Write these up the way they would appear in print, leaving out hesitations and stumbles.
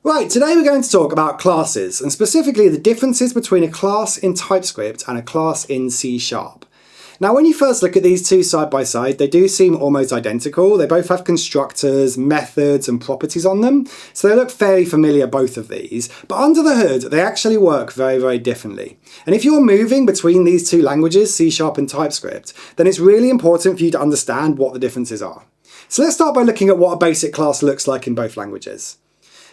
Right, today we're going to talk about classes, and specifically the differences between a class in TypeScript and a class in C#. Now, when you first look at these two side by side, they do seem almost identical. They both have constructors, methods, and properties on them, so they look fairly familiar, both of these. But under the hood, they actually work very, very differently. And if you're moving between these two languages, C# and TypeScript, then it's really important for you to understand what the differences are. So let's start by looking at what a basic class looks like in both languages.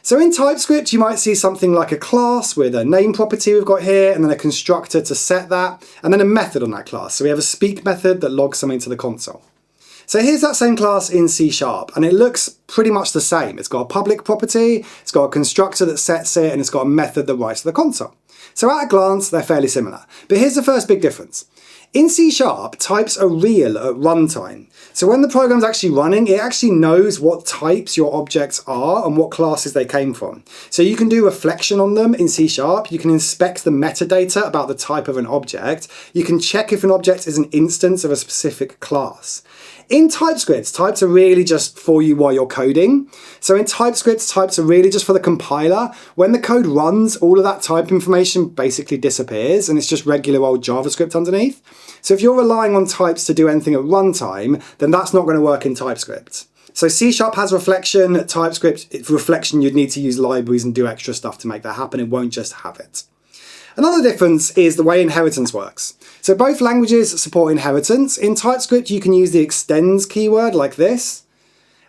So in TypeScript, you might see something like a class with a name property we've got here, and then a constructor to set that, and then a method on that class. So we have a speak method that logs something to the console. So here's that same class in C#, and it looks pretty much the same. It's got a public property, it's got a constructor that sets it, and it's got a method that writes to the console. So at a glance, they're fairly similar. But here's the first big difference. In C#, types are real at runtime. So when the program's actually running, it actually knows what types your objects are and what classes they came from. So you can do reflection on them in C#, you can inspect the metadata about the type of an object, you can check if an object is an instance of a specific class. In TypeScript, types are really just for you while you're coding. So in TypeScript, types are really just for the compiler. When the code runs, all of that type information basically disappears, and it's just regular old JavaScript underneath. So if you're relying on types to do anything at runtime, then that's not going to work in TypeScript. So C# has reflection, TypeScript, it's reflection, you'd need to use libraries and do extra stuff to make that happen. It won't just have it. Another difference is the way inheritance works. So both languages support inheritance. In TypeScript, you can use the extends keyword like this.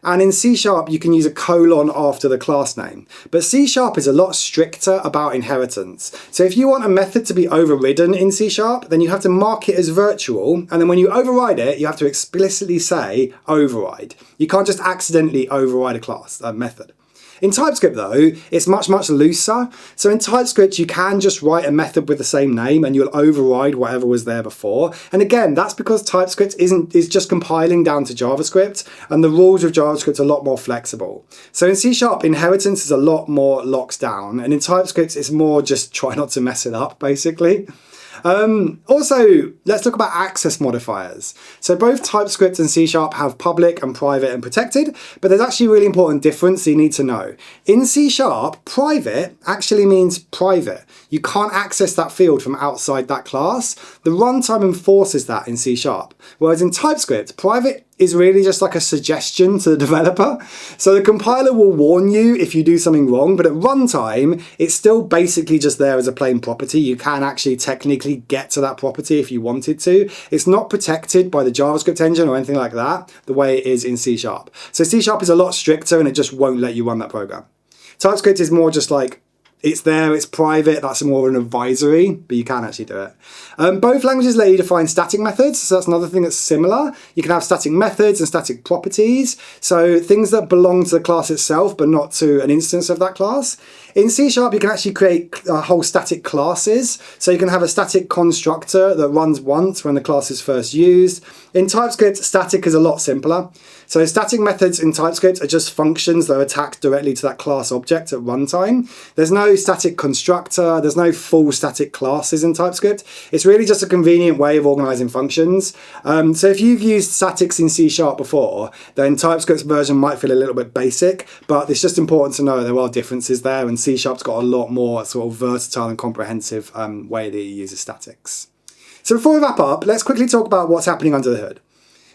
And in C# you can use a colon after the class name. But C# is a lot stricter about inheritance. So if you want a method to be overridden in C#, then you have to mark it as virtual, and then when you override it, you have to explicitly say override. You can't just accidentally override a method. In TypeScript though, it's much looser. So in TypeScript, you can just write a method with the same name and you'll override whatever was there before. And again, that's because TypeScript is just compiling down to JavaScript, and the rules of JavaScript are a lot more flexible. So in C#, inheritance is a lot more locked down, and in TypeScript, it's more just try not to mess it up, basically. Also, let's talk about access modifiers. So both TypeScript and C# have public and private and protected, but there's actually a really important difference you need to know. In C#, private actually means private. You can't access that field from outside that class. The runtime enforces that in C#. Whereas in TypeScript, private is really just like a suggestion to the developer. So the compiler will warn you if you do something wrong, but at runtime, it's still basically just there as a plain property. You can actually technically get to that property if you wanted to. It's not protected by the JavaScript engine or anything like that, the way it is in C#. So C# is a lot stricter and it just won't let you run that program. TypeScript is more just like, it's there, it's private, that's more of an advisory, but you can actually do it. Both languages let you define static methods, so that's another thing that's similar. You can have static methods and static properties, so things that belong to the class itself, but not to an instance of that class. In C# you can actually create whole static classes, so you can have a static constructor that runs once when the class is first used. In TypeScript, static is a lot simpler. So static methods in TypeScript are just functions that are attached directly to that class object at runtime. There's no static constructor, there's no full static classes in TypeScript. It's really just a convenient way of organizing functions. So if you've used statics in C# before, then TypeScript's version might feel a little bit basic, but it's just important to know there are differences there, and C#'s got a lot more sort of versatile and comprehensive way that it uses statics. So before we wrap up, let's quickly talk about what's happening under the hood.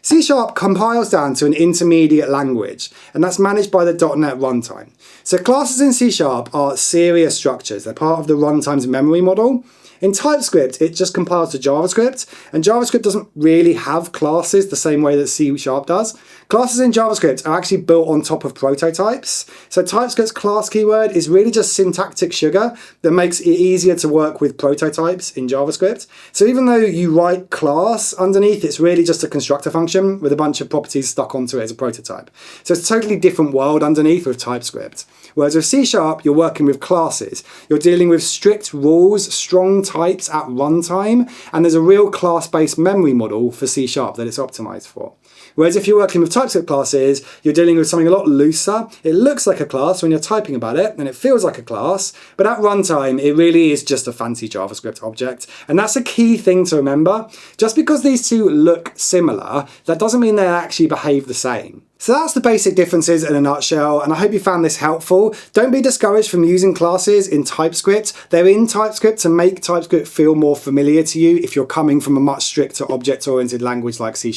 C# compiles down to an intermediate language, and that's managed by the .NET runtime. So classes in C# are serious structures. They're part of the runtime's memory model. In TypeScript, it just compiles to JavaScript, and JavaScript doesn't really have classes the same way that C# does. Classes in JavaScript are actually built on top of prototypes. So TypeScript's class keyword is really just syntactic sugar that makes it easier to work with prototypes in JavaScript. So even though you write class underneath, it's really just a constructor function with a bunch of properties stuck onto it as a prototype. So it's a totally different world underneath with TypeScript. Whereas with C#, you're working with classes. You're dealing with strict rules, strong types at runtime, and there's a real class-based memory model for C# that it's optimized for. Whereas if you're working with TypeScript classes, you're dealing with something a lot looser. It looks like a class when you're typing about it, and it feels like a class, but at runtime, it really is just a fancy JavaScript object. And that's a key thing to remember. Just because these two look similar, that doesn't mean they actually behave the same. So that's the basic differences in a nutshell, and I hope you found this helpful. Don't be discouraged from using classes in TypeScript. They're in TypeScript to make TypeScript feel more familiar to you if you're coming from a much stricter object-oriented language like C#,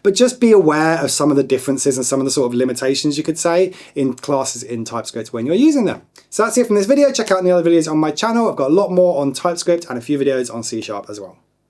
but just be aware of some of the differences and some of the sort of limitations, you could say, in classes in TypeScript when you're using them. So that's it from this video. Check out the other videos on my channel. I've got a lot more on TypeScript and a few videos on C# as well.